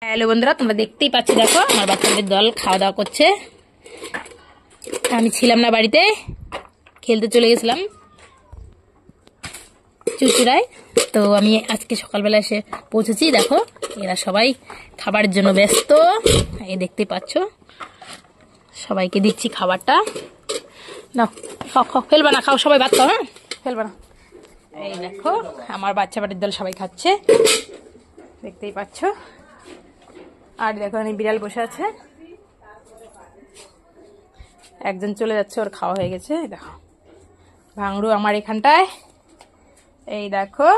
Hello বন্ধুরা, তোমরা দেখতেই পাচ্ছ, দেখো আমার বাচ্চাদের দল খাওয়া দাওয়া করছে। আমি ছিলাম না বাড়িতে, খেলতে চলে গেছিলাম চুচুড়ায়। তো আমি আজকে সকালবেলা এসে পৌঁছেছি। দেখো এরা সবাই খাবারের জন্য ব্যস্ত, এই দেখতেই পাচ্ছ। সবাইকে দিচ্ছি খাবারটা। নাও খাও খাও, ফেলবা না, খাও সবাই ভাত খাও, হ্যাঁ ফেলবা না। এই দেখো আমার বাচ্চা বাড়ির দল সবাই খাচ্ছে, দেখতেই পাচ্ছ। আর দেখো এখানে বিড়াল বসে আছে, একজন চলে যাচ্ছে, ওর খাওয়া হয়ে গেছে। দেখো ভাঙড়ু আমার এখানটায়। এই দেখো,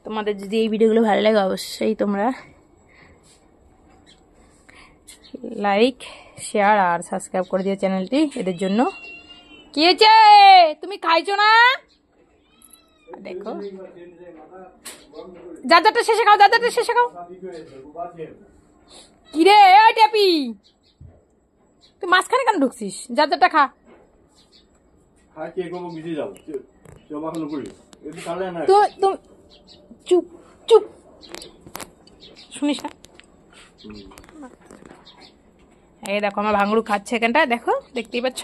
তোমাদের যদি এই ভিডিওগুলো ভালো লাগে অবশ্যই তোমরা লাইক, শেয়ার আর সাবস্ক্রাইব করে দিও চ্যানেলটি। এদের জন্য কি হয়েছে, তুমি খাইছো না? দেখো যাদারটা শেষে খাও, যাদারটা শেষে খাও। কিরে ট্যাপি, তুই মাঝখানে কেন ঢুকছিস? যাদারটা খা। চুপ চুপ, শুনিস না? এই দেখো আমার ভাঙড়ু খাচ্ছে এখানটায়, দেখো দেখতেই পাচ্ছ।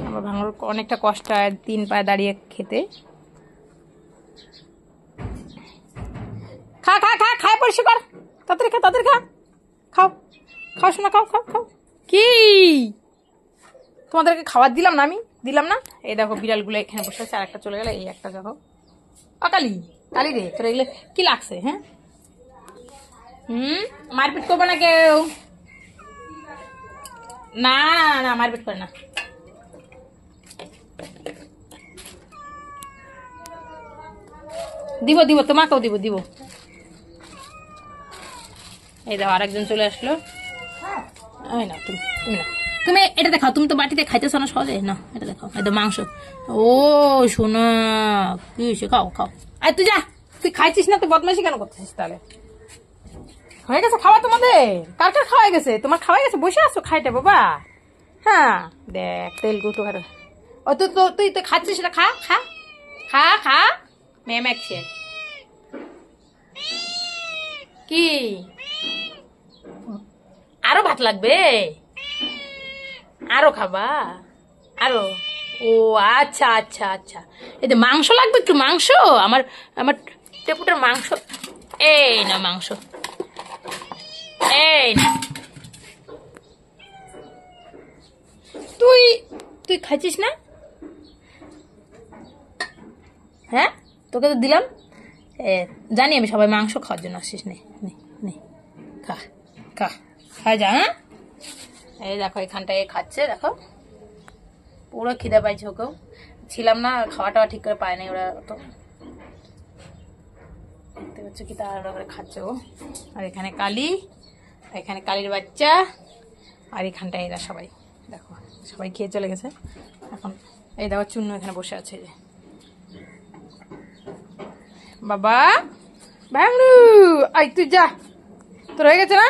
আমার ভাঙড়ুর অনেকটা কষ্ট হয় 3 পায়ে দাঁড়িয়ে খেতে। খা খা খা, খায় পরিষ্কার কর, তাড়াতাড়ি খা, তাড়াতাড়ি খা, খাও খাও শোনা, খাও খাও খাও। কি তোমাদেরকে খাবার দিলাম না? আমি দিলাম না? এই দেখো বিড়ালগুলো এখানে বসে আছে, আর একটা চলে গেল। এই একটা দেখো, কালি কালি রে, তোর এগুলো কি লাগছে? হ্যাঁ মারপিট করবে না কেউ, না না না মারপিট করে না। দিব দিব, তোমাকেও দিব দিব। এই দেখো আরেকজন চলে আসলো। না তুমি তুমি না, তুমি এটা দেখাও, তুমি তো বাটিতে খাইতেছো না সহজে, না এটা দেখাও। একদম মাংস। ও শোনা, কি হয়েছে? খাও খাও। আর তুই যা, তুই খাইছিস না, তুই বদমাইশি কেন করতেছিস? তাহলে হয়ে গেছে খাওয়া তোমাদের? কার কার খাওয়া গেছে? তোমার খাওয়া গেছে, বসে আছো খাইতে বাবা। হ্যাঁ দেখ তেল গুটো খাটো। ও তুই তো তুই তো খাচ্ছিস না, খা খা খা খা। ম্যাম একছে কি, আরো ভাত লাগবে? আরো খাবা? আরো? ও আচ্ছা আচ্ছা আচ্ছা। এই যে মাংস লাগবে, একটু মাংস। আমার আমার টেপুটার মাংস, এই না মাংস, এই না। তুই তুই খাইছিস না? হ্যাঁ তোকে তো দিলাম, জানি আমি সবাই মাংস খাওয়ার জন্য আসিস। নে নে নে, খা খা খা যা। হ্যাঁ এই দেখো এখানটায় খাচ্ছে, দেখো পুরো খিদে পাইছে ওকেও। ছিলাম না, খাওয়া টাওয়া ঠিক করে পায় নাই ওরা, তো দেখতে পাচ্ছ কি তাড়াহুড়ো করে খাচ্ছে ও। আর এখানে কালি, এখানে কালির বাচ্চা, আর এখানটায় এরা সবাই দেখো সবাই খেয়ে চলে গেছে। এখন এই দেখো চুন্নু এখানে বসে আছে। যে বাবা ভাঙড়ু, আই তুই যা, তোর হয়ে গেছে না?